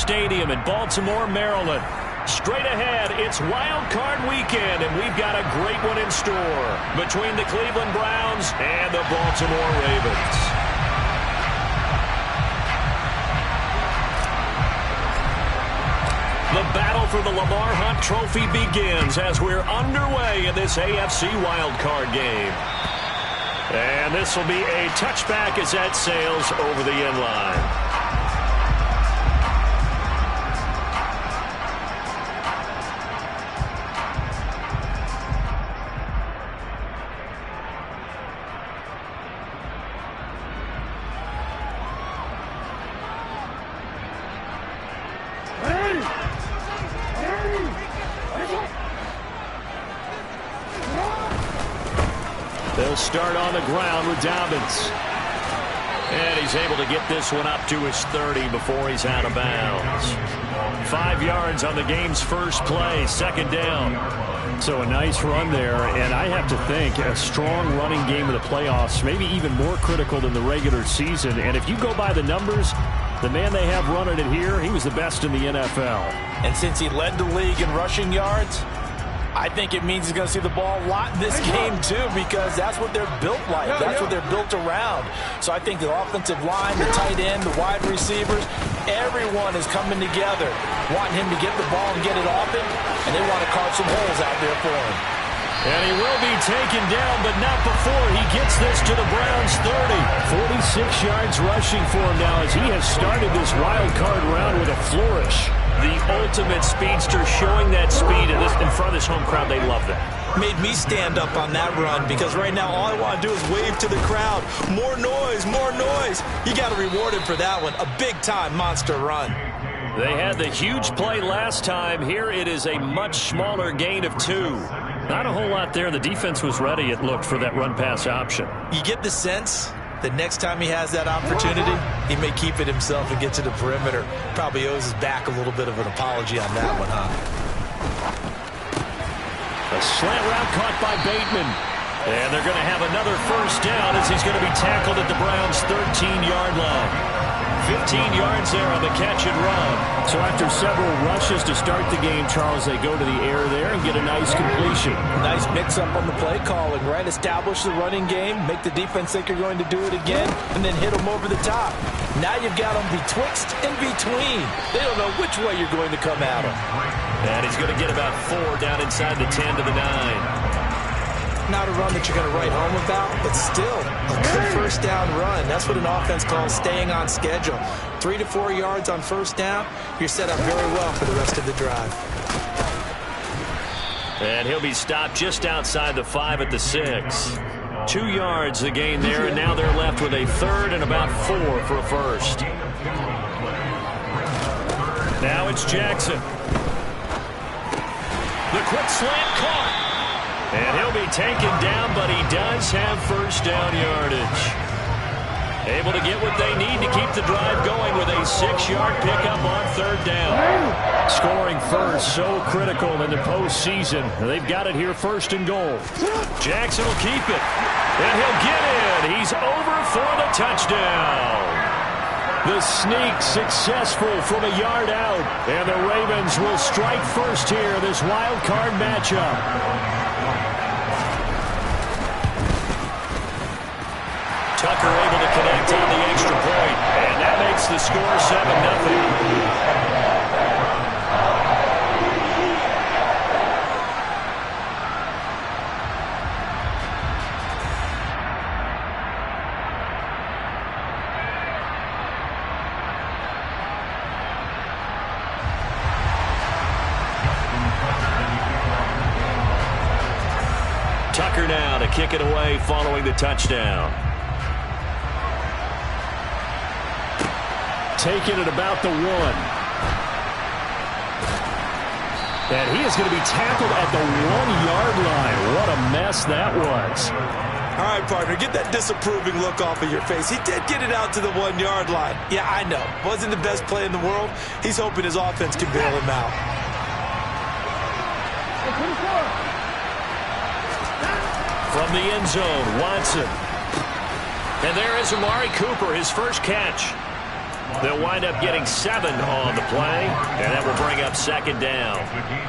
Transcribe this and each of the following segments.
Stadium in Baltimore, Maryland. Straight ahead, it's Wild Card Weekend, and we've got a great one in store between the Cleveland Browns and the Baltimore Ravens. The battle for the Lamar Hunt Trophy begins as we're underway in this AFC Wild Card game. And this will be a touchback as that sails over the end line. They'll start on the ground with Dobbins. And he's able to get this one up to his 30 before he's out of bounds. 5 yards on the game's first play, second down. So a nice run there, and I have to think a strong running game of the playoffs, maybe even more critical than the regular season. And if you go by the numbers, the man they have running it here, he was the best in the NFL. And since he led the league in rushing yards, I think it means he's going to see the ball a lot in this game, too, because that's what they're built like. That's what they're built around. So I think the offensive line, the tight end, the wide receivers, everyone is coming together, wanting him to get the ball and get it off him, and they want to carve some holes out there for him. And he will be taken down, but not before he gets this to the Browns' 30. 46 yards rushing for him now as he has started this wild card round with a flourish. The ultimate speedster showing that speed in front of this home crowd. They love that. Made me stand up on that run because right now all I want to do is wave to the crowd. More noise, more noise. You got to reward him for that one. A big-time monster run. They had the huge play last time. Here it is a much smaller gain of 2. Not a whole lot there. The defense was ready, it looked, for that run-pass option. You get the sense that next time he has that opportunity, he may keep it himself and get to the perimeter. Probably owes his back a little bit of an apology on that one, huh? A slant route caught by Bateman. And they're going to have another first down as he's going to be tackled at the Browns' 13-yard line. 15 yards there on the catch and run. So after several rushes to start the game, Charles, they go to the air there and get a nice completion. Nice mix-up on the play calling, right? Establish the running game, make the defense think you're going to do it again, and then hit them over the top. Now you've got them betwixt and between. They don't know which way you're going to come at them. And he's going to get about 4 down inside the 10 to the 9. Not a run that you're going to write home about, but still a good first down run. That's what an offense calls staying on schedule. 3 to 4 yards on first down, you're set up very well for the rest of the drive. And he'll be stopped just outside the 5 at the 6. 2 yards the gain there, and now they're left with a third and about 4 for a first. Now it's Jackson. The quick slant caught. And he'll be taken down, but he does have first down yardage. Able to get what they need to keep the drive going with a 6-yard pickup on third down. Scoring first, so critical in the postseason. They've got it here first and goal. Jackson will keep it. And he'll get in. He's over for the touchdown. The sneak successful from a yard out. And the Ravens will strike first here, this wild card matchup. Tucker able to connect on the extra point, and that makes the score 7-0. Tucker now to kick it away following the touchdown. Taking it about the 1. And he is going to be tackled at the 1-yard line. What a mess that was. All right, partner, get that disapproving look off of your face. He did get it out to the 1-yard line. Yeah, I know. Wasn't the best play in the world. He's hoping his offense can bail him out. From the end zone, Watson. And there is Amari Cooper, his first catch. They'll wind up getting 7 on the play, and that will bring up 2nd down.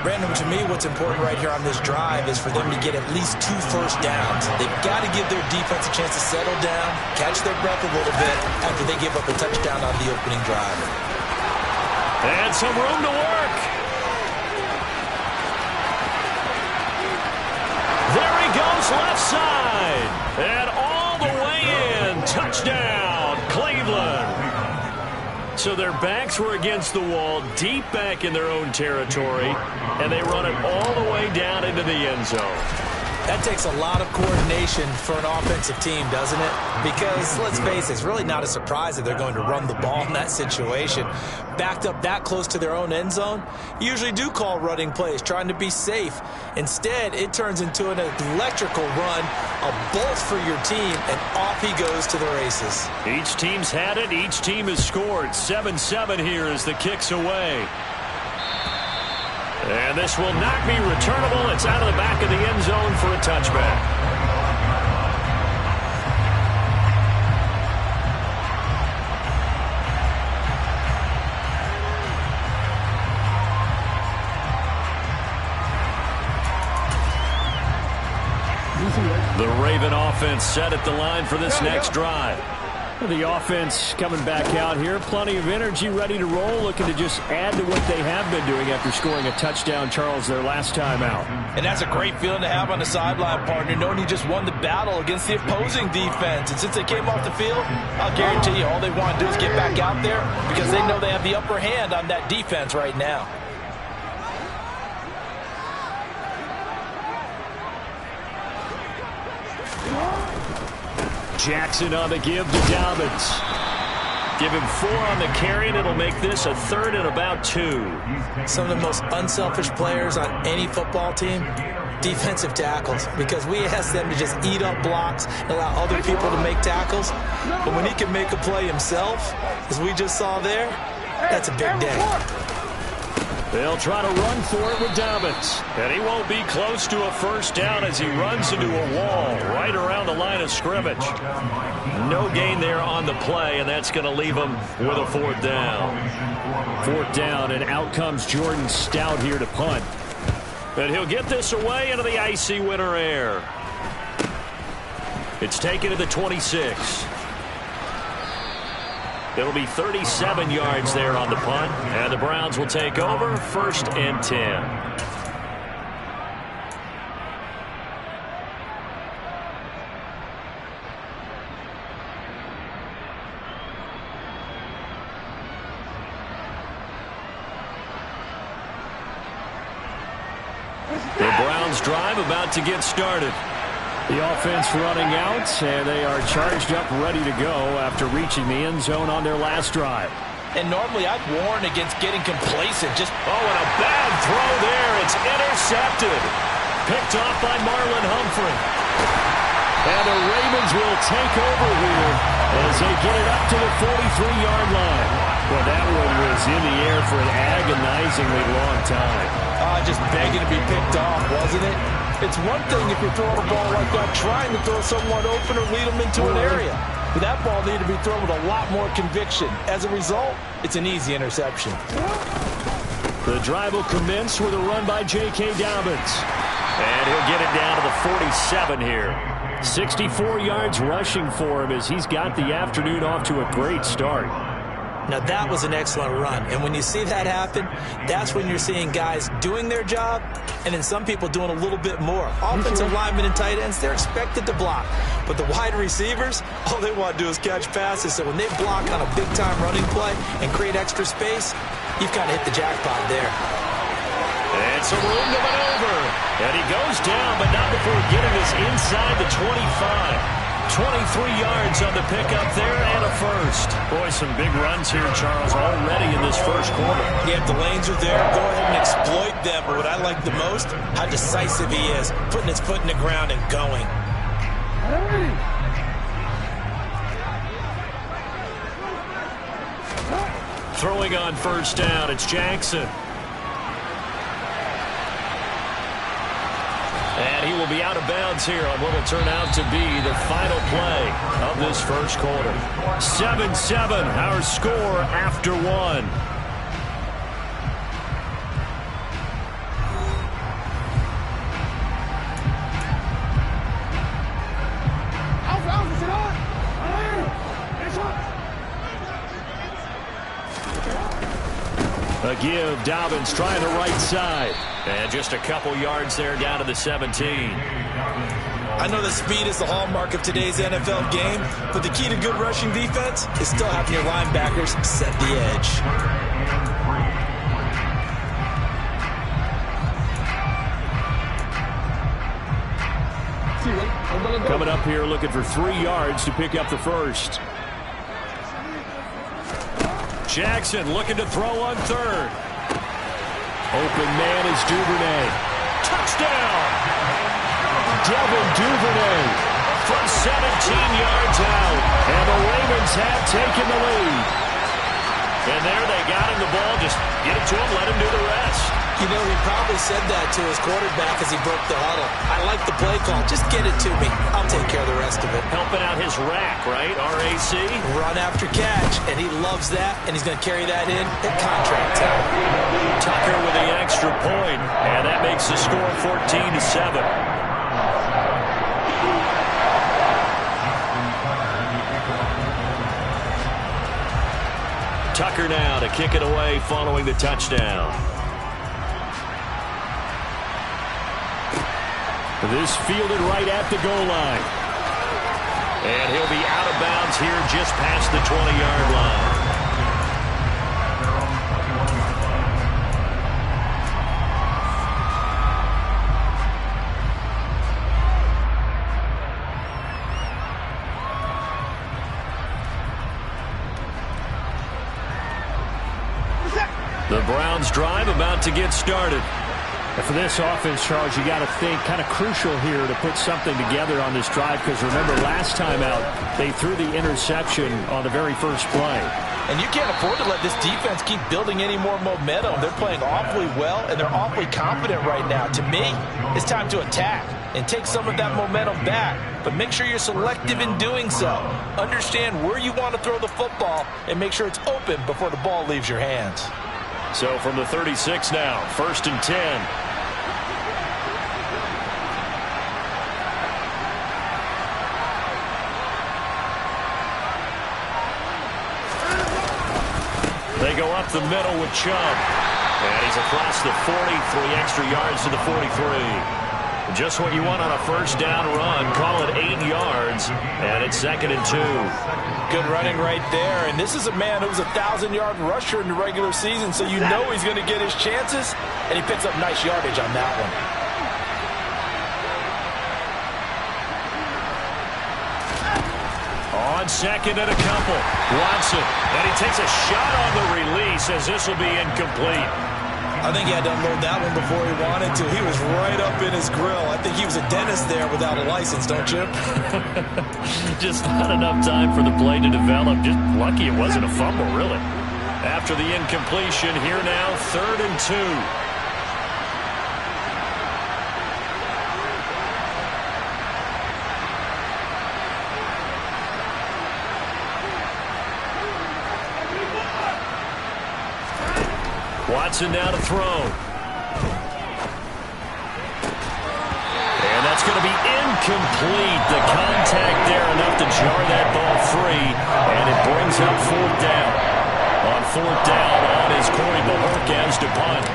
Brandon, to me, what's important right here on this drive is for them to get at least 2 first downs. They've got to give their defense a chance to settle down, catch their breath a little bit after they give up a touchdown on the opening drive. And some room to work. There he goes, left side. And all the way in. Touchdown, Cleveland. So their backs were against the wall, deep back in their own territory, and they run it all the way down into the end zone. That takes a lot of coordination for an offensive team, doesn't it? Because, let's face it, it's really not a surprise that they're going to run the ball in that situation. Backed up that close to their own end zone, you usually do call running plays, trying to be safe. Instead, it turns into an electrical run, a bolt for your team, and off he goes to the races. Each team's had it. Each team has scored. 7-7 here as the kick's away. And this will not be returnable. It's out of the back of the end zone for a touchback. The Raven offense set at the line for this next drive. The offense coming back out here. Plenty of energy, ready to roll, looking to just add to what they have been doing after scoring a touchdown, Charles, their last time out. And that's a great feeling to have on the sideline, partner, knowing you just won the battle against the opposing defense. And since they came off the field, I'll guarantee you all they want to do is get back out there because they know they have the upper hand on that defense right now. Jackson on the give to Dobbins. Give him 4 on the carry, and it'll make this a 3rd and about 2. Some of the most unselfish players on any football team, defensive tackles, because we ask them to just eat up blocks and allow other people to make tackles. But when he can make a play himself, as we just saw there, that's a big day. They'll try to run for it with Dobbins. And he won't be close to a first down as he runs into a wall right around the line of scrimmage. No gain there on the play, and that's going to leave him with a 4th down. 4th down, and out comes Jordan Stout here to punt. And he'll get this away into the icy winter air. It's taken to the 26. It'll be 37 yards there on the punt, and the Browns will take over 1st and 10. The Browns drive about to get started. The offense running out, and they are charged up, ready to go after reaching the end zone on their last drive. And normally I'd warn against getting complacent. And a bad throw there. It's intercepted. Picked off by Marlon Humphrey. And the Ravens will take over here as they get it up to the 43-yard line. Well, that one was in the air for an agonizingly long time. Just begging to be picked off, wasn't it? It's one thing if you're throwing a ball like that, trying to throw someone open or lead them into an area. But that ball needed to be thrown with a lot more conviction. As a result, it's an easy interception. The drive will commence with a run by J.K. Dobbins. And he'll get it down to the 47 here. 64 yards rushing for him as he's got the afternoon off to a great start. Now, that was an excellent run. And when you see that happen, that's when you're seeing guys doing their job and then some people doing a little bit more. Offensive linemen and tight ends, they're expected to block. But the wide receivers, all they want to do is catch passes. So when they block on a big-time running play and create extra space, you've kind of hit the jackpot there. And some room to maneuver. And he goes down, but not before getting this inside the 25. 23 yards on the pickup there and a first. Boy, some big runs here, Charles, already in this first quarter. Yeah, if the lanes are there, go ahead and exploit them. But what I like the most, how decisive he is, putting his foot in the ground and going. Throwing on first down, it's Jackson. And And he will be out of bounds here on what will turn out to be the final play of this first quarter. 7-7, our score after one. A give, Dobbins trying the right side. And just a couple yards there down to the 17. I know that speed is the hallmark of today's NFL game, but the key to good rushing defense is still having your linebackers set the edge. Coming up here looking for 3 yards to pick up the first. Jackson looking to throw on third. Open man is Duvernay. Touchdown! Devin Duvernay From 17 yards out. and the Ravens have taken the lead. And there they got him the ball. Just get it to him, let him do the rest. You know, he probably said that to his quarterback as he broke the huddle. I like the play call. Just get it to me. I'll take care of the rest of it. Helping out his rack, right? RAC. Run after catch, and he loves that, and he's going to carry that in at contract time. Tucker with the extra point, and that makes the score 14-7. Tucker now to kick it away following the touchdown. This fielded right at the goal line. And he'll be out of bounds here just past the 20-yard line. The Browns drive about to get started. And for this offense, Charles, you got to think kind of crucial here to put something together on this drive, because remember last time out they threw the interception on the very first play. And you can't afford to let this defense keep building any more momentum. They're playing awfully well, and they're awfully confident right now. To me, it's time to attack and take some of that momentum back. But make sure you're selective in doing so. Understand where you want to throw the football and make sure it's open before the ball leaves your hands. So from the 36 now, 1st and 10. They go up the middle with Chubb. And he's across the 40, 3 extra yards to the 43. Just what you want on a first down run. Call it 8 yards. And it's 2nd and 2. Good running right there. And this is a man who was a 1,000-yard rusher in the regular season, so you know he's going to get his chances. And he picks up nice yardage on that one. On 2nd and a couple. Watson. And he takes a shot on the release as this will be incomplete. I think he had to unload that one before he wanted to. He was right up in his grill. I think he was a dentist there without a license, don't you? Just not enough time for the play to develop. Just lucky it wasn't a fumble, really. After the incompletion, here now, 3rd and 2. Watson now to throw. And that's going to be incomplete. The contact there enough to jar that ball free. And it brings up 4th down. On 4th down, on is Corey Bojorquez to punt.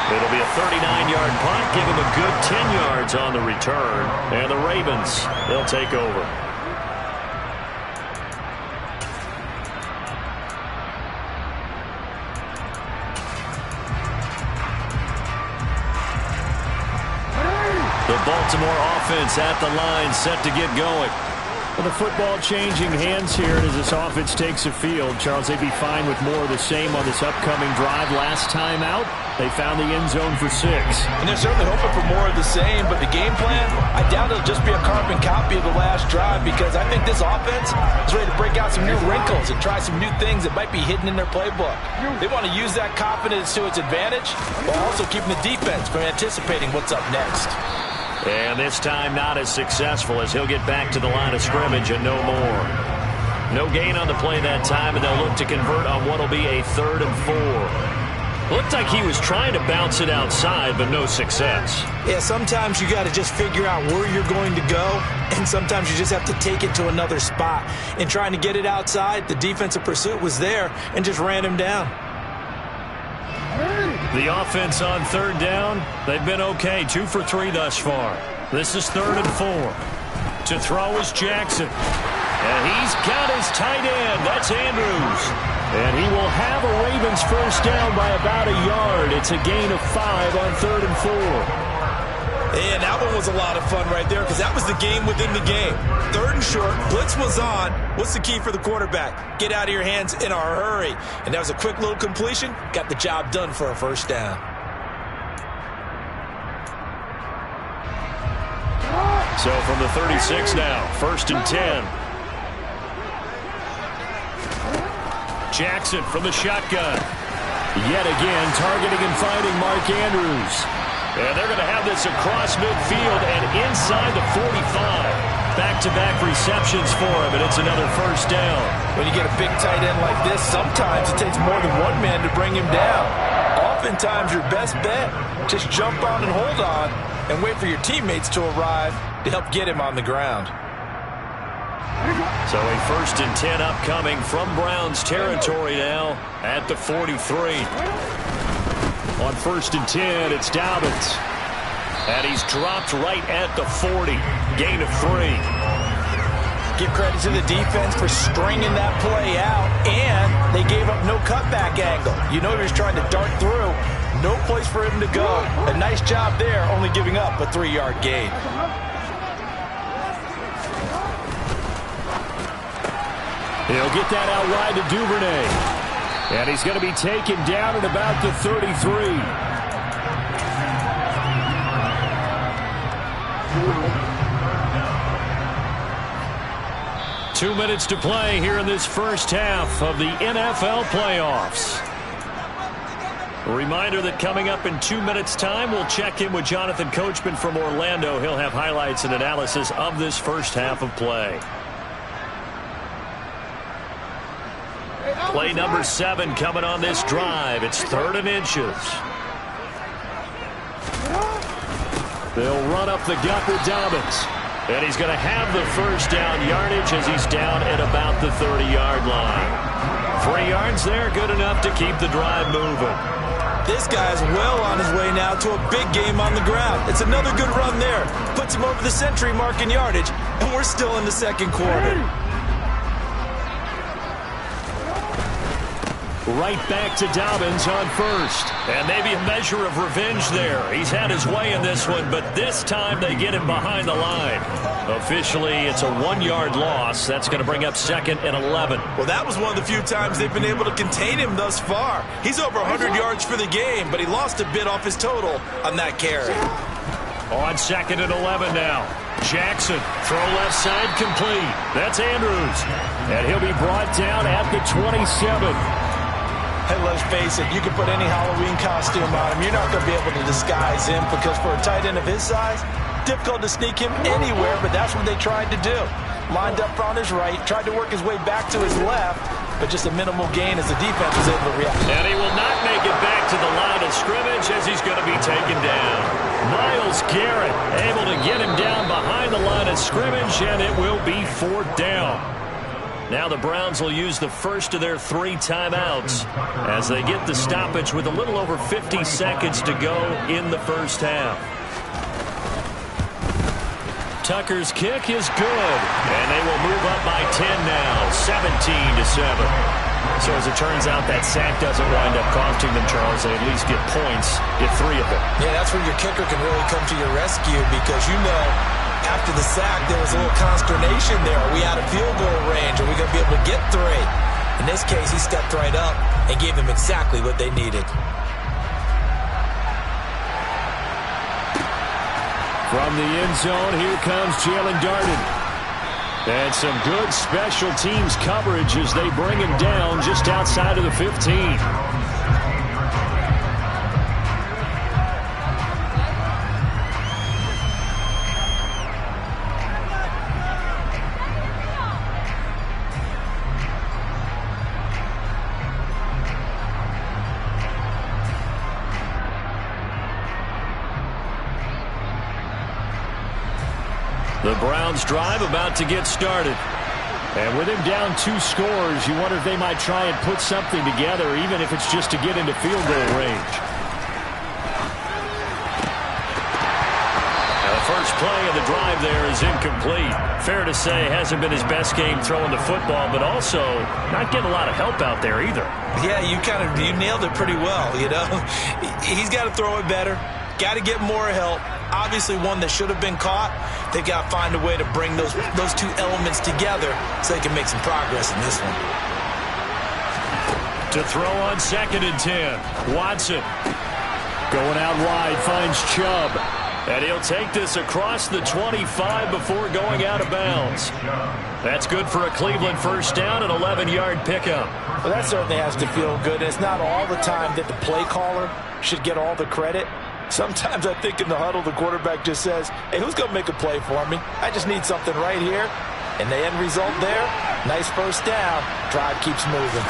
It'll be a 39-yard punt, give him a good 10 yards on the return. And the Ravens, they'll take over. The Baltimore offense at the line, set to get going. Well, the football changing hands here as this offense takes a field. Charles, they'd be fine with more of the same on this upcoming drive. Last time out, they found the end zone for 6. And they're certainly hoping for more of the same, but the game plan, I doubt it'll just be a carbon copy of the last drive, because I think this offense is ready to break out some new wrinkles and try some new things that might be hidden in their playbook. They want to use that confidence to its advantage while also keeping the defense from anticipating what's up next. And this time not as successful, as he'll get back to the line of scrimmage and no more. No gain on the play that time, and they'll look to convert on what will be a 3rd and 4. Looked like he was trying to bounce it outside, but no success. Yeah, sometimes you got to just figure out where you're going to go, and sometimes you just have to take it to another spot. In trying to get it outside, the defensive pursuit was there and just ran him down. The offense on 3rd down, they've been okay. 2 for 3 thus far. This is 3rd and 4. To throw is Jackson. And he's got his tight end. That's Andrews. And he will have a Ravens first down by about a yard. It's a gain of 5 on 3rd and 4. And that one was a lot of fun right there, because that was the game within the game. 3rd and short, blitz was on. What's the key for the quarterback? Get out of your hands in a hurry. And that was a quick little completion. Got the job done for a first down. So from the 36 now, 1st and 10. Jackson from the shotgun. Yet again, targeting and finding Mark Andrews. And they're going to have this across midfield and inside the 45. Back-to-back receptions for him, and it's another first down. When you get a big tight end like this, sometimes it takes more than one man to bring him down. Oftentimes, your best bet, just jump on and hold on and wait for your teammates to arrive to help get him on the ground. So a 1st and 10 upcoming from Browns territory now at the 43. On 1st and 10, it's Dobbins. And he's dropped right at the 40. Gain of 3. Give credit to the defense for stringing that play out, and they gave up no cutback angle. You know he was trying to dart through. No place for him to go. A nice job there, only giving up a 3-yard gain. He'll get that out wide to Duvernay. And he's going to be taken down at about the 33. 2 minutes to play here in this first half of the NFL playoffs. A reminder that coming up in 2 minutes' time, we'll check in with Jonathan Coachman from Orlando. He'll have highlights and analysis of this first half of play. Play number 7 coming on this drive. It's 3rd and inches. They'll run up the gut with Dobbins. And he's going to have the first down yardage as he's down at about the 30-yard line. 3 yards there, good enough to keep the drive moving. This guy's well on his way now to a big game on the ground. It's another good run there. Puts him over the century mark in yardage, and we're still in the 2nd quarter. Right back to Dobbins on 1st. And maybe a measure of revenge there. He's had his way in this one, but this time they get him behind the line. Officially, it's a 1-yard loss. That's going to bring up 2nd and 11. Well, that was one of the few times they've been able to contain him thus far. He's over 100 yards for the game, but he lost a bit off his total on that carry. On 2nd and 11 now. Jackson, throw left side complete. That's Andrews. And he'll be brought down at the 27. Hey, let's face it, you can put any Halloween costume on him. You're not going to be able to disguise him, because for a tight end of his size, difficult to sneak him anywhere, but that's what they tried to do. Lined up on his right, tried to work his way back to his left, but just a minimal gain as the defense was able to react. And he will not make it back to the line of scrimmage as he's going to be taken down. Myles Garrett able to get him down behind the line of scrimmage, and it will be 4th down. Now the Browns will use the first of their 3 timeouts as they get the stoppage with a little over 50 seconds to go in the first half. Tucker's kick is good. And they will move up by 10 now, 17-7. So as it turns out, that sack doesn't wind up costing them, Charles. They at least get points, get 3 of them. Yeah, that's where your kicker can really come to your rescue, because you know after the sack, there was a little consternation there. Are we out of field goal range? Are we going to be able to get 3? In this case, he stepped right up and gave them exactly what they needed. From the end zone, here comes Jalen Darden. And some good special teams coverage as they bring him down just outside of the 15. The Browns drive about to get started. And with him down 2 scores, you wonder if they might try and put something together, even if it's just to get into field goal range. Now the first play of the drive there is incomplete. Fair to say, hasn't been his best game throwing the football, but also not getting a lot of help out there either. Yeah, you nailed it pretty well, you know. He's got to throw it better. Got to get more help. Obviously one that should have been caught. They've got to find a way to bring those 2 elements together so they can make some progress in this one. To throw on 2nd and 10. Watson. Going out wide, finds Chubb. And he'll take this across the 25 before going out of bounds. That's good for a Cleveland first down, an 11-yard pickup. Well, that certainly has to feel good. It's not all the time that the play caller should get all the credit. Sometimes I think in the huddle, the quarterback just says, hey, who's going to make a play for me? I just need something right here. And the end result there, nice first down. Drive keeps moving.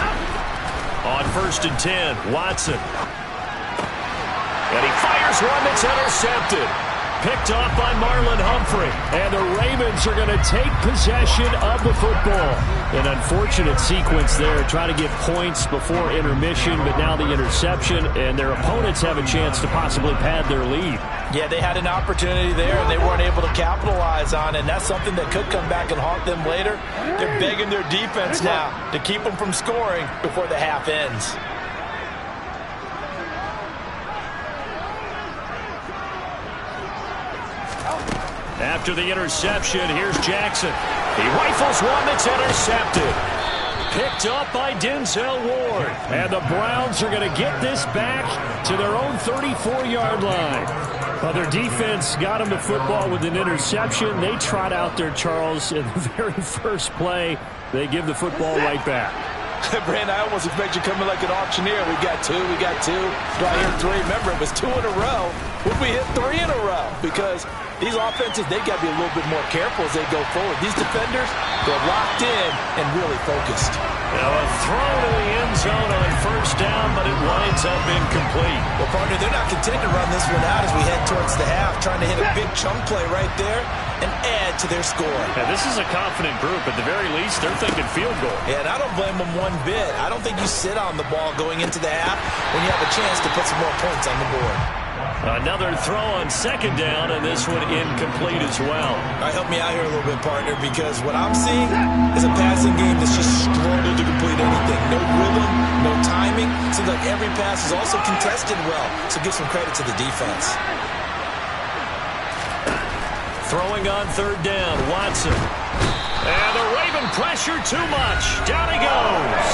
On 1st and 10, Watson. And he fires one that's intercepted. Picked off by Marlon Humphrey. And the Ravens are going to take possession of the football. An unfortunate sequence there, trying to get points before intermission, but now the interception, and their opponents have a chance to possibly pad their lead. Yeah, they had an opportunity there, and they weren't able to capitalize on it, and that's something that could come back and haunt them later. They're begging their defense now to keep them from scoring before the half ends. After the interception, here's Jackson. He rifles one that's intercepted. Picked up by Denzel Ward. And the Browns are going to get this back to their own 34-yard line. Well, their defense got them the football with an interception. They trot out there, Charles, in the very first play. They give the football right back. Brand, I almost expect you coming like an auctioneer. We got 2, we got 2. Do I hear 3? Remember, it was 2 in a row. Would we hit 3 in a row? Because these offenses, they got to be a little bit more careful as they go forward. These defenders, they're locked in and really focused. Now a throw to the end zone on first down, but it winds up incomplete. Well, partner, they're not content to run this one out as we head towards the half, trying to hit a big chunk play right there and add to their score. Now, this is a confident group. At the very least, they're thinking field goal. Yeah, and I don't blame them one bit. I don't think you sit on the ball going into the half when you have a chance to put some more points on the board. Another throw on 2nd down, and this one incomplete as well. All right, help me out here a little bit, partner, because what I'm seeing is a passing game that's just struggled to complete anything. No rhythm, no timing. Seems like every pass is also contested well, so give some credit to the defense. Throwing on 3rd down, Watson. And the Raven pressure too much. Down he goes.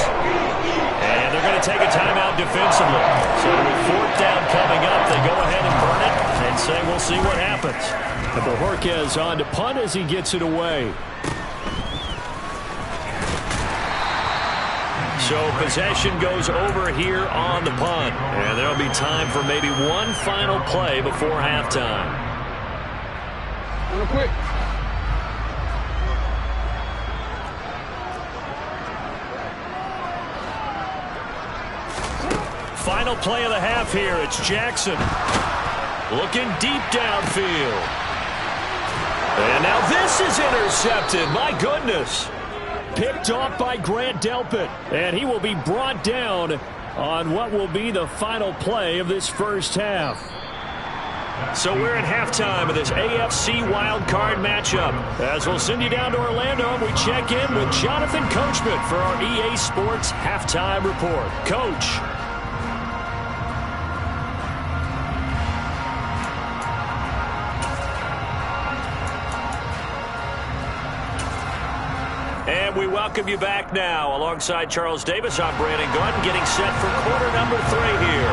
And they're going to take a timeout defensively. So with 4th down coming up, they go ahead and burn it and say we'll see what happens. And Bojorquez on to punt as he gets it away. So possession goes over here on the punt. And there'll be time for maybe one final play before halftime. Real quick. Final play of the half here. It's Jackson looking deep downfield. And now this is intercepted. My goodness. Picked off by Grant Delpit. And he will be brought down on what will be the final play of this first half. So we're at halftime of this AFC wildcard matchup. As we'll send you down to Orlando, we check in with Jonathan Coachman for our EA Sports Halftime Report. Coach. And we welcome you back now. Alongside Charles Davis, I'm Brandon Gaudin, getting set for quarter number 3 here.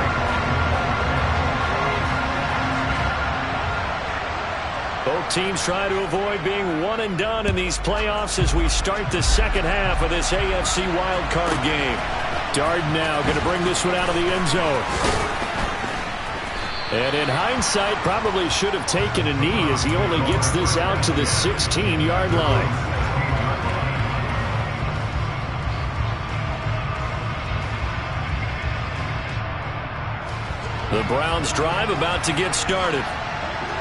Both teams try to avoid being one and done in these playoffs as we start the second half of this AFC wildcard game. Darden now going to bring this one out of the end zone. And in hindsight, probably should have taken a knee as he only gets this out to the 16-yard line. The Browns drive about to get started.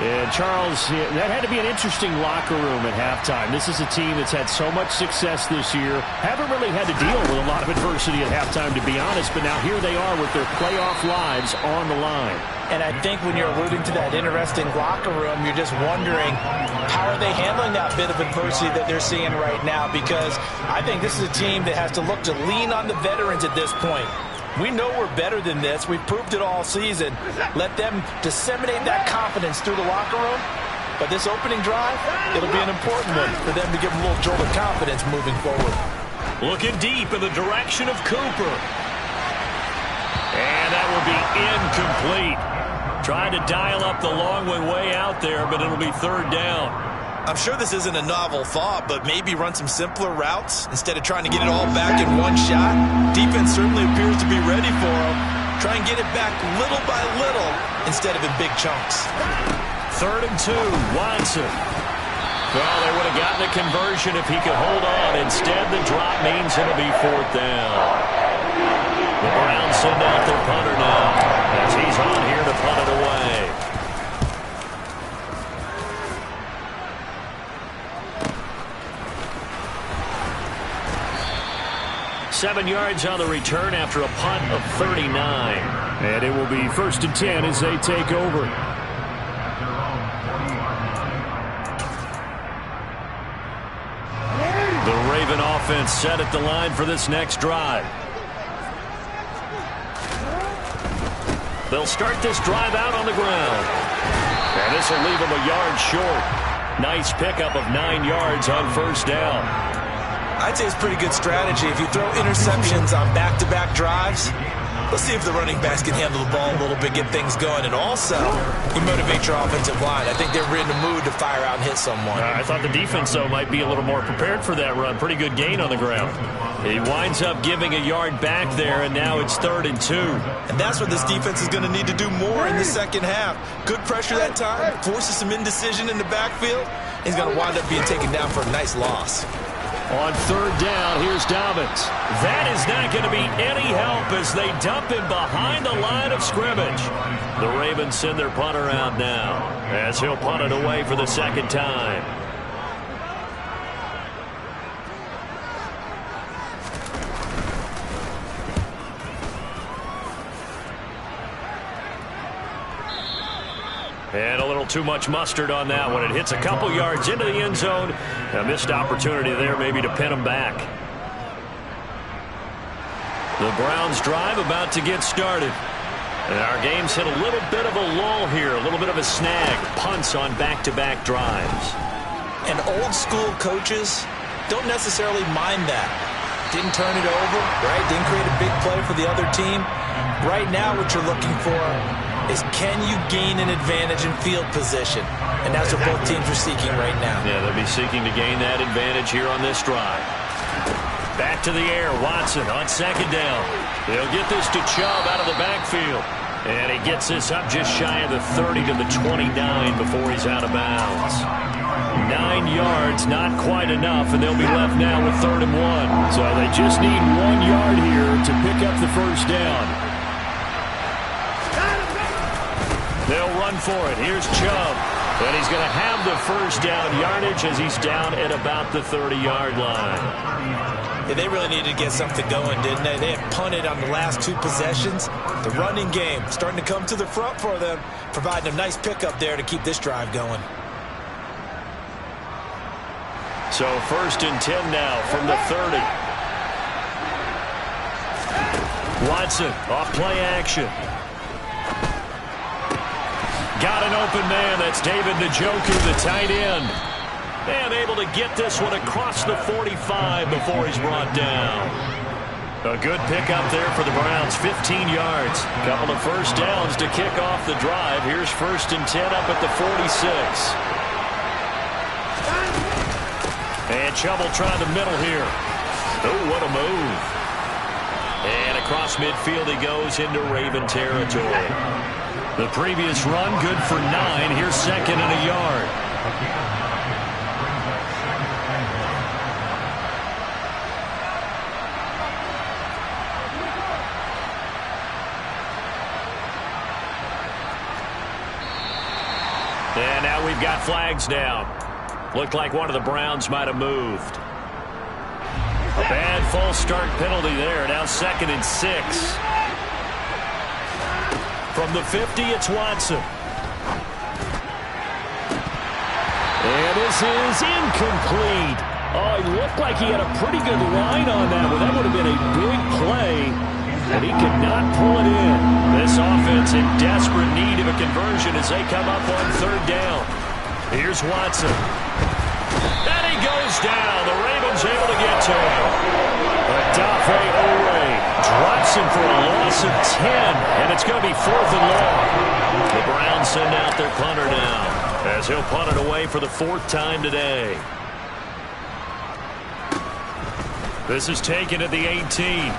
And Charles, that had to be an interesting locker room at halftime. This is a team that's had so much success this year. Haven't really had to deal with a lot of adversity at halftime, to be honest. But now here they are with their playoff lives on the line. And I think when you're alluding to that interesting locker room, you're just wondering, how are they handling that bit of adversity that they're seeing right now? Because I think this is a team that has to look to lean on the veterans at this point. We know we're better than this. We've proved it all season. Let them disseminate that confidence through the locker room. But this opening drive, it'll be an important one for them to give them a little jolt of confidence moving forward. Looking deep in the direction of Cooper. And that will be incomplete. Trying to dial up the long way out there, but it'll be third down. I'm sure this isn't a novel thought, but maybe run some simpler routes instead of trying to get it all back in one shot. Defense certainly appears to be ready for him. Try and get it back little by little instead of in big chunks. 3rd and 2, Watson. Well, they would have gotten a conversion if he could hold on. Instead, the drop means it'll be 4th down. The Browns send out their punter now as he's on here to punt it away. Seven yards on the return after a punt of 39. And it will be 1st and 10 as they take over. The Raven offense set at the line for this next drive. They'll start this drive out on the ground. And this will leave them a yard short. Nice pickup of 9 yards on 1st down. I'd say it's pretty good strategy. If you throw interceptions on back-to-back drives, let's see if the running backs can handle the ball a little bit, get things going. And also, you motivate your offensive line. I think they're in the mood to fire out and hit someone. I thought the defense, though, might be a little more prepared for that run. Pretty good gain on the ground. He winds up giving a yard back there, and now it's 3rd and 2. And that's what this defense is going to need to do more in the second half. Good pressure that time, forces some indecision in the backfield. He's going to wind up being taken down for a nice loss. On 3rd down, here's Dobbins. That is not going to be any help as they dump him behind the line of scrimmage. The Ravens send their punter out now as he'll punt it away for the 2nd time. And a little too much mustard on that one. It hits a couple yards into the end zone. A missed opportunity there maybe to pin them back. The Browns drive about to get started. And our game's hit a little bit of a lull here, a little bit of a snag. Punts on back-to-back drives. And old school coaches don't necessarily mind that. Didn't turn it over, right? Didn't create a big play for the other team. Right now what you're looking for is, can you gain an advantage in field position? And that's what both teams are seeking right now. Yeah, they'll be seeking to gain that advantage here on this drive. Back to the air, Watson on 2nd down. They'll get this to Chubb out of the backfield. And he gets this up just shy of the 30 to the 29 before he's out of bounds. 9 yards, not quite enough, and they'll be left now with 3rd and 1. So they just need 1 yard here to pick up the 1st down. They'll run for it. Here's Chubb. And he's going to have the 1st down yardage as he's down at about the 30-yard line. Yeah, they really needed to get something going, didn't they? They had punted on the last 2 possessions. The running game starting to come to the front for them, providing a nice pickup there to keep this drive going. So 1st and 10 now from the 30. Watson off play action. Got an open man. That's David Njoku, the tight end. And able to get this one across the 45 before he's brought down. A good pickup there for the Browns, 15 yards. Couple of first downs to kick off the drive. Here's 1st and 10 up at the 46. And Chubb trying the middle here. Oh, what a move. And across midfield he goes into Raven territory. The previous run, good for 9. Here's 2nd and a yard. And now we've got flags down. Looked like one of the Browns might have moved. A bad false start penalty there. Now 2nd and 6. From the 50, it's Watson. And this is incomplete. Oh, he looked like he had a pretty good line on that one. That would have been a big play, but he could not pull it in. This offense in desperate need of a conversion as they come up on 3rd down. Here's Watson. And he goes down. The Ravens able to get to him. Odafe Oweh drops him for a loss of 10, and it's going to be 4th and long. The Browns send out their punter now, as he'll punt it away for the 4th time today. This is taken at the 18.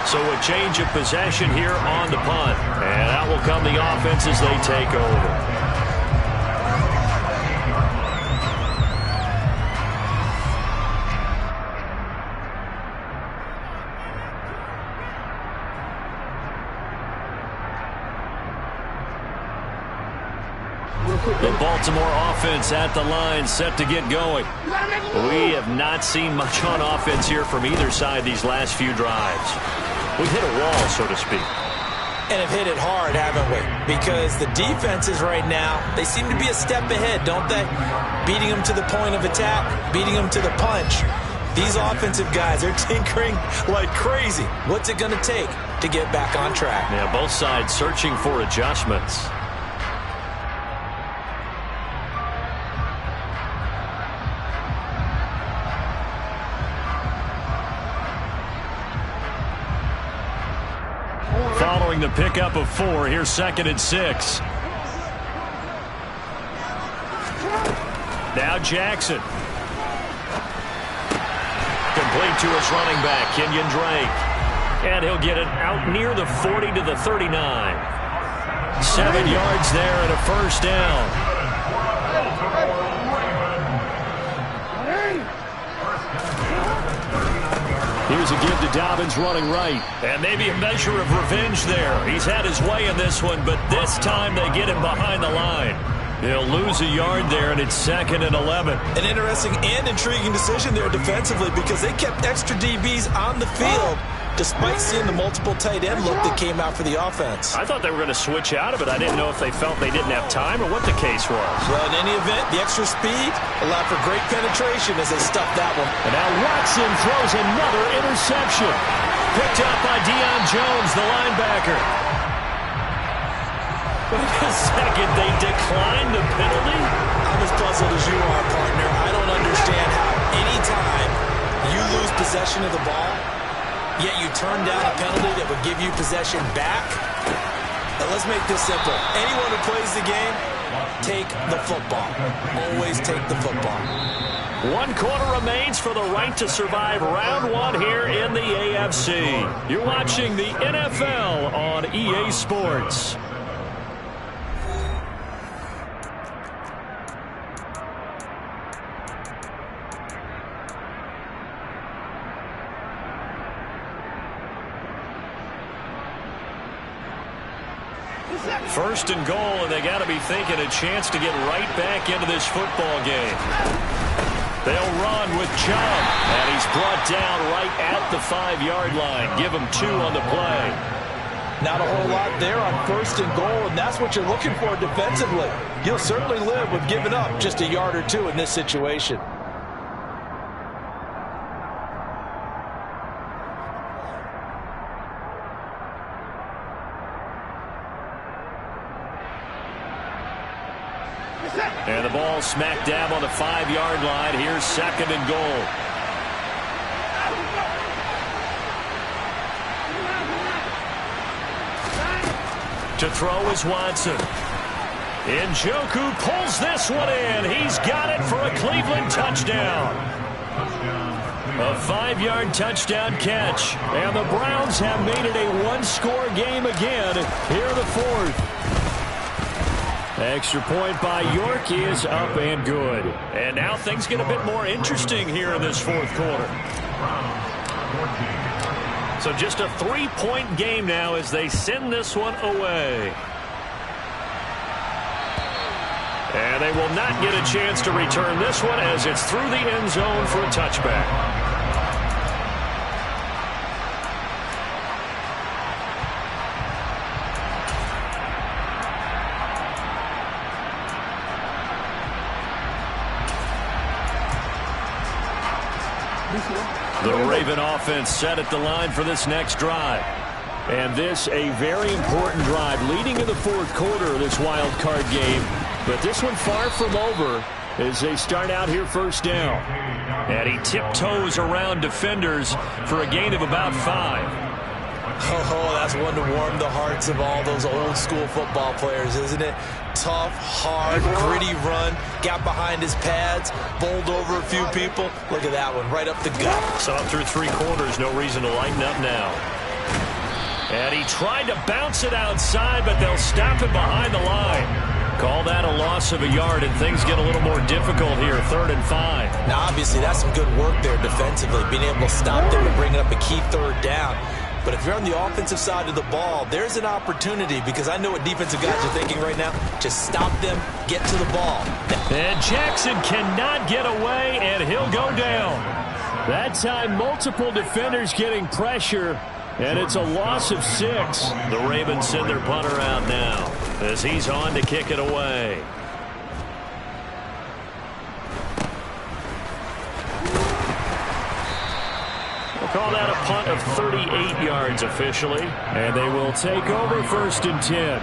So a change of possession here on the punt. And out will come the offense as they take over. The Baltimore offense at the line, set to get going. We have not seen much on offense here from either side these last few drives. We've hit a wall, so to speak. And have hit it hard, haven't we? Because the defenses right now, they seem to be a step ahead, don't they? Beating them to the point of attack, beating them to the punch. These offensive guys are tinkering like crazy. What's it going to take to get back on track? Yeah, both sides searching for adjustments. Following the pickup of 4, here's 2nd and 6. Now Jackson. Complete to his running back, Kenyon Drake. And he'll get it out near the 40 to the 39. 7 yards there and a 1st down. Here's a give to Dobbins running right. And maybe a measure of revenge there. He's had his way in this one, but this time they get him behind the line. They'll lose a yard there, and it's 2nd and 11. An interesting and intriguing decision there defensively because they kept extra DBs on the field despite seeing the multiple tight end look that came out for the offense. I thought they were going to switch out of it. I didn't know if they felt they didn't have time or what the case was. Well, in any event, the extra speed allowed for great penetration as they stuffed that one. And now Watson throws another interception. Picked up by Deion Jones, the linebacker. Wait a second, they declined the penalty? I'm as puzzled as you are, partner. I don't understand how any time you lose possession of the ball, yet you turn down a penalty that would give you possession back. Now let's make this simple. Anyone who plays the game, take the football. Always take the football. 1 quarter remains for the right to survive round 1 here in the AFC. You're watching the NFL on EA Sports. First and goal, and they got to be thinking a chance to get right back into this football game. They'll run with Chubb, and he's brought down right at the 5-yard line. Give him 2 on the play. Not a whole lot there on 1st and goal, and that's what you're looking for defensively. You'll certainly live with giving up just a yard or 2 in this situation. And the ball smack dab on the 5-yard line. Here's 2nd and goal. To throw is Watson. Njoku pulls this one in. He's got it for a Cleveland touchdown. A 5-yard touchdown catch. And the Browns have made it a one-score game again here in the 4th. Extra point by York is up and good. And now things get a bit more interesting here in this 4th quarter. So just a 3-point game now as they send this one away. And they will not get a chance to return this one as it's through the end zone for a touchback. The Raven offense set at the line for this next drive. And this a very important drive leading in the 4th quarter of this wild card game. But this one far from over as they start out here 1st down. And he tiptoes around defenders for a gain of about 5. Oh, that's one to warm the hearts of all those old school football players, isn't it? Tough, hard, gritty run, got behind his pads, bowled over a few people. Look at that one, right up the gut. So up through 3 quarters, no reason to lighten up now. And he tried to bounce it outside, but they'll stop it behind the line. Call that a loss of a yard, and things get a little more difficult here, 3rd and 5. Now, obviously, that's some good work there defensively, being able to stop them and bring up a key 3rd down. But if you're on the offensive side of the ball, there's an opportunity because I know what defensive guys are thinking right now. Just stop them, get to the ball. And Jackson cannot get away, and he'll go down. That time, multiple defenders getting pressure, and it's a loss of 6. The Ravens send their punter out now as he's on to kick it away. Call that a punt of 38 yards officially. And they will take over 1st and 10.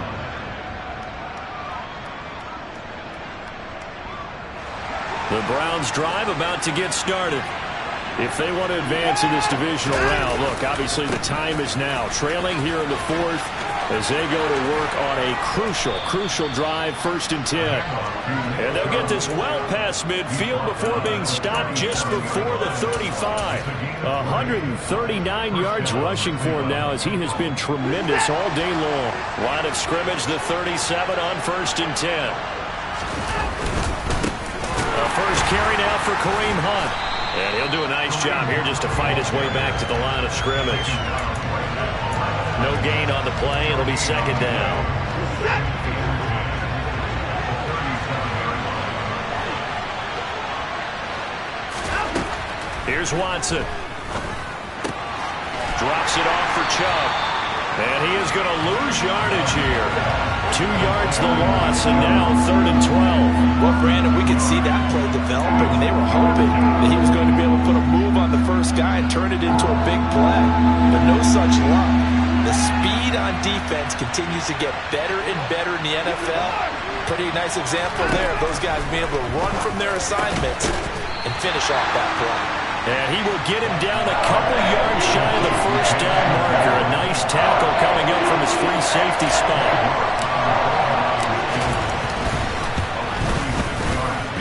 The Browns drive about to get started. If they want to advance in this divisional round, look, obviously the time is now. Trailing here in the 4th as they go to work on a crucial drive, 1st and 10. And they'll get this well past midfield before being stopped just before the 35. 139 yards rushing for him now as he has been tremendous all day long. Line of scrimmage, the 37 on 1st and 10. A first carry now for Kareem Hunt. And he'll do a nice job here just to fight his way back to the line of scrimmage. No gain on the play. It'll be 2nd down. Here's Watson. Drops it off for Chubb. And he is going to lose yardage here. 2 yards the loss, and now 3rd and 12. Well, Brandon, we could see that play developing, and they were hoping that he was going to be able to put a move on the first guy and turn it into a big play. But no such luck. The speed on defense continues to get better and better in the NFL. Pretty nice example there of those guys being able to run from their assignments and finish off that play. And he will get him down a couple yards shy of the 1st down marker. A nice tackle coming up from his free safety spot.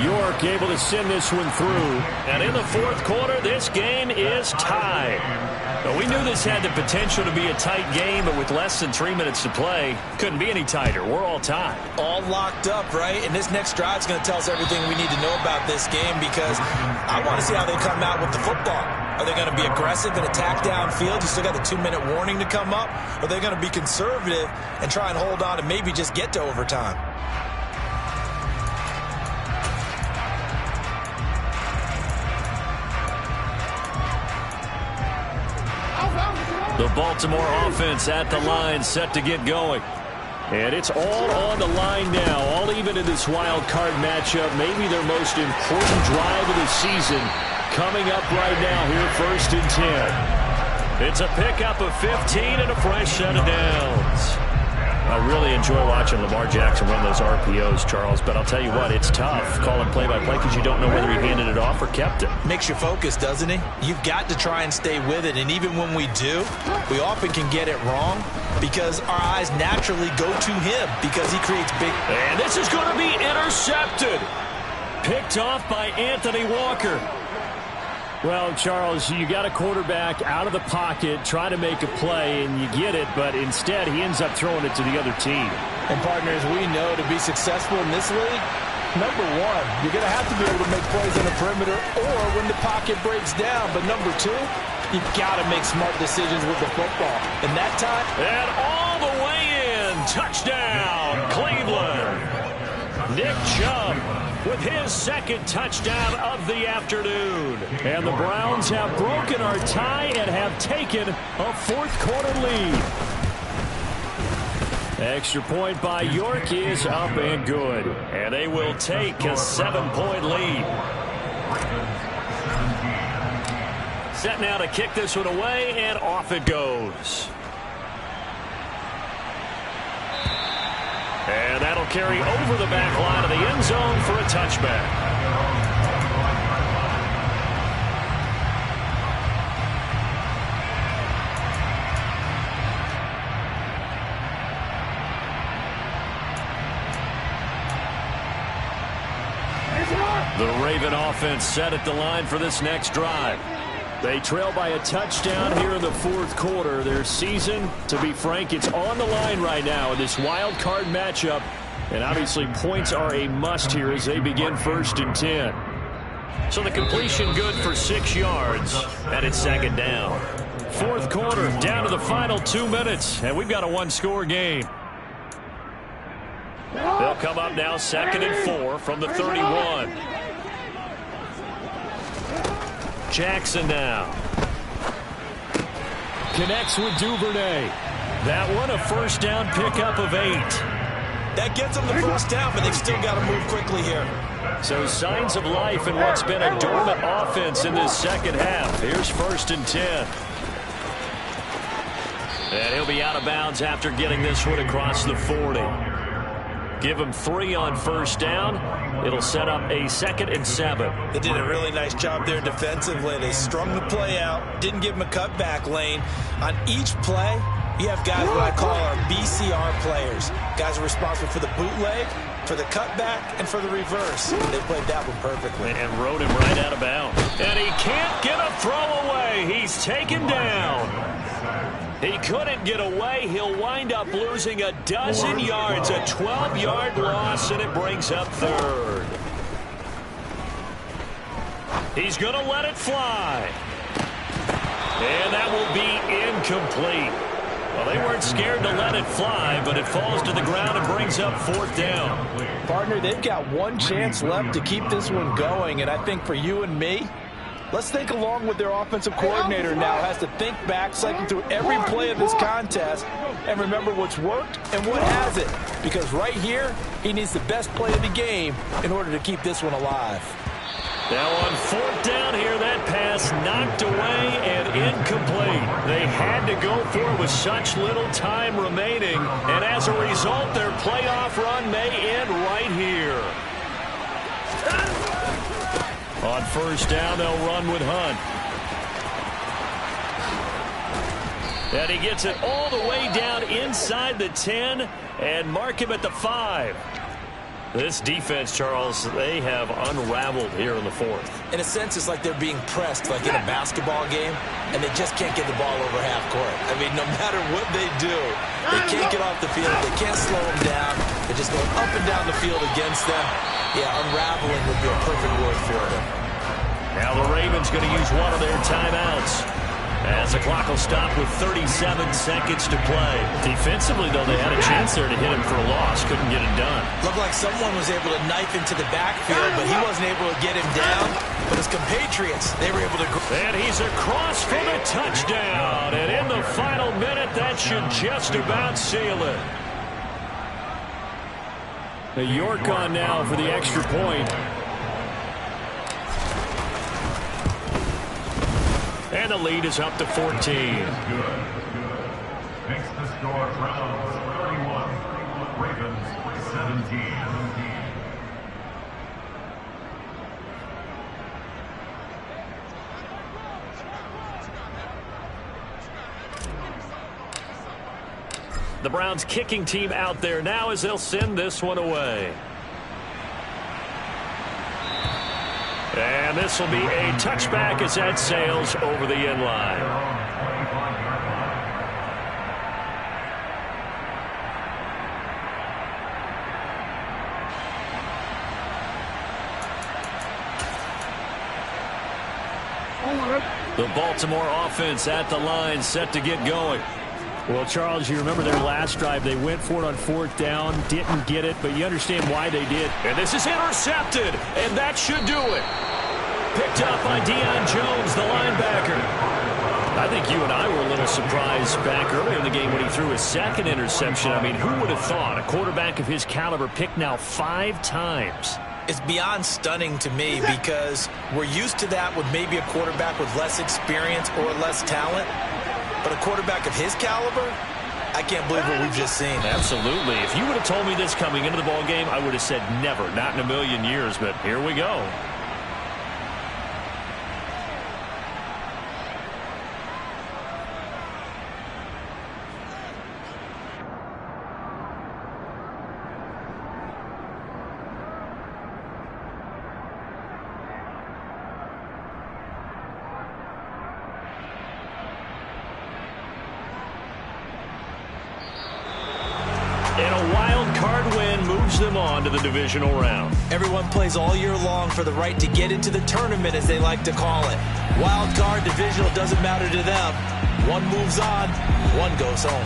York able to send this one through. And in the 4th quarter, this game is tied. Well, we knew this had the potential to be a tight game, but with less than 3 minutes to play, couldn't be any tighter. We're all tied. All locked up, right? And this next drive is going to tell us everything we need to know about this game because I want to see how they come out with the football. Are they going to be aggressive and attack downfield? You still got the 2-minute warning to come up? Or are they going to be conservative and try and hold on and maybe just get to overtime? The Baltimore offense at the line, set to get going. And it's all on the line now, all even in this wild card matchup. Maybe their most important drive of the season coming up right now here, 1st and 10. It's a pickup of 15 and a fresh set of downs. I really enjoy watching Lamar Jackson run those RPOs, Charles, but I'll tell you what, it's tough calling play-by-play because you don't know whether he handed it off or kept it. Makes you focus, doesn't he? You've got to try and stay with it, and even when we do, we often can get it wrong because our eyes naturally go to him because he creates big... And this is going to be intercepted. Picked off by Anthony Walker. Well, Charles, you got a quarterback out of the pocket trying to make a play, and you get it, but instead he ends up throwing it to the other team. And, partners, we know to be successful in this league, number one, you're going to have to be able to make plays on the perimeter or when the pocket breaks down. But number two, you've got to make smart decisions with the football. And that time... And all the way in. Touchdown, Cleveland. Nick Chubb with his second touchdown of the afternoon. And the Browns have broken our tie and have taken a fourth-quarter lead. Extra point by York is up and good. And they will take a 7-point lead. Set now to kick this one away, and off it goes. And that'll carry over the back line of the end zone for a touchback. The Raven offense set at the line for this next drive. They trail by a touchdown here in the fourth quarter. Their season, to be frank, it's on the line right now in this wild card matchup. And obviously points are a must here as they begin 1st and 10. So the completion good for 6 yards, and it's second down. Fourth quarter, down to the final 2 minutes, and we've got a one-score game. They'll come up now 2nd and 4 from the 31. Jackson now. Connects with Duvernay. That one a first down pickup of 8. That gets them the first down, but they've still got to move quickly here. So signs of life in what's been a dormant offense in this second half. Here's 1st and 10. And he'll be out of bounds after getting this one across the 40. Give him 3 on first down. It'll set up a 2nd and 7. They did a really nice job there defensively. They strung the play out, didn't give him a cutback lane. On each play, you have guys what I call our BCR players. Guys are responsible for the bootleg, for the cutback, and for the reverse. They played that one perfectly. And rode him right out of bounds. And he can't get a throw away. He's taken down. He couldn't get away. He'll wind up losing a dozen yards, a 12-yard loss, and it brings up 3rd. He's going to let it fly. And that will be incomplete. Well, they weren't scared to let it fly, but it falls to the ground and brings up 4th down. Partner, they've got one chance left to keep this one going, and I think for you and me, let's think along with their offensive coordinator now. Has to think back, cycle through every play of this contest, and remember what's worked and what hasn't. Because right here, he needs the best play of the game in order to keep this one alive. Now on 4th down here, that pass knocked away and incomplete. They had to go for it with such little time remaining, and as a result, their playoff run may end right here. On first down, they'll run with Hunt. And he gets it all the way down inside the 10 and mark him at the 5. This defense, Charles, they have unraveled here in the 4th. In a sense, it's like they're being pressed like in a basketball game, and they just can't get the ball over half court. I mean, no matter what they do, they can't get off the field. They can't slow them down. They're just going up and down the field against them. Yeah, unraveling would be a perfect word for them. Now the Ravens going to use one of their timeouts as the clock will stop with 37 seconds to play. Defensively, though, they had a chance there to hit him for a loss. Couldn't get it done. Looked like someone was able to knife into the backfield, but he wasn't able to get him down. But his compatriots, they were able to... And he's across for the touchdown. And in the final minute, that should just about seal it. York on now for the extra point. And the lead is up to 14. Makes the score Browns 31, The Browns kicking team out there now as they'll send this one away. And this will be a touchback as that sails over the end line. The Baltimore offense at the line, set to get going. Well, Charles, you remember their last drive. They went for it on 4th down, didn't get it, but you understand why they did. And this is intercepted, and that should do it. Picked up by Deion Jones, the linebacker. I think you and I were a little surprised back earlier in the game when he threw his 2nd interception. I mean, who would have thought a quarterback of his caliber picked now 5 times? It's beyond stunning to me because we're used to that with maybe a quarterback with less experience or less talent. But a quarterback of his caliber, I can't believe what we've just seen. Absolutely. If you would have told me this coming into the ball game, I would have said never, not in a million years, but here we go. And a wild card win moves them on to the divisional round. Everyone plays all year long for the right to get into the tournament, as they like to call it. Wild card, divisional, doesn't matter to them. One moves on, one goes home.